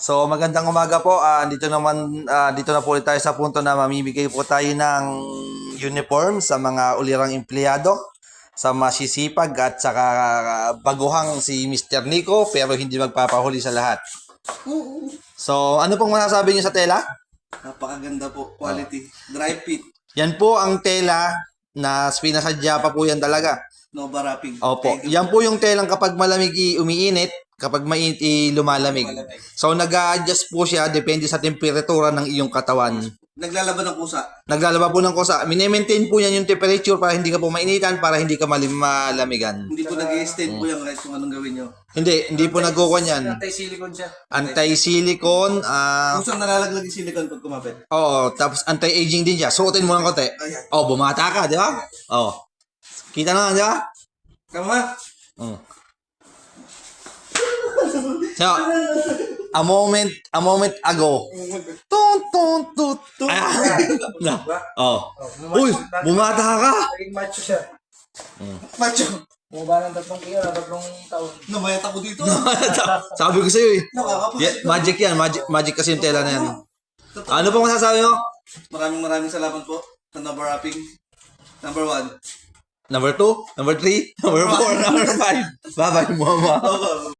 So magandang umaga po. Dito na po ulit tayo sa punto na mamimigay po tayo ng uniform sa mga ulirang empleyado, sa masisipag at saka baguhang si Mr. Nico pero hindi magpapahuli sa lahat. So ano pong masasabi niyo sa tela? Napakaganda po. Quality. Dry fit. Yan po ang tela na pinasadya pa po yan talaga. Nova wrapping. Opo. Yan po yung telang kapag malamig umiinit, kapag mainit lumalamig. So nag-a-adjust po siya depende sa temperatura ng iyong katawan. Naglalaban ng kusa. Naglalaba po ng kusa. Mine-maintain po yan yung temperature para hindi ka po mainitan, para hindi ka malamigan. Hindi po nag-i-extend po yan kahit kung anong gawin nyo. Hindi po nagkukuhan yan. Anti-silicone siya. Anti-silicone, Kung saan nalalaglag yung silicone pag kumapit. oo, tapos anti-aging din siya. Suotin mo ng konti. Ayan. Oh, bumata ka, di ba? Oh. Kita na, di ba? Tama? Mm. So, a moment ago. Na. Oh. Uy, bumata ka. Naging macho siya. Macho. Bumaba ng 3 kilo na 3 taon. Nabayat ako dito. Sabi ko sa'yo eh. Nakakapagod. Yeah, magic yan. Magic kasi yung tela na yan. Ano pong masasabi mo? Maraming salamat po sa Nova wrapping. Number 1. Number 2, number 3, number 4, number 5. Bye-bye, mama.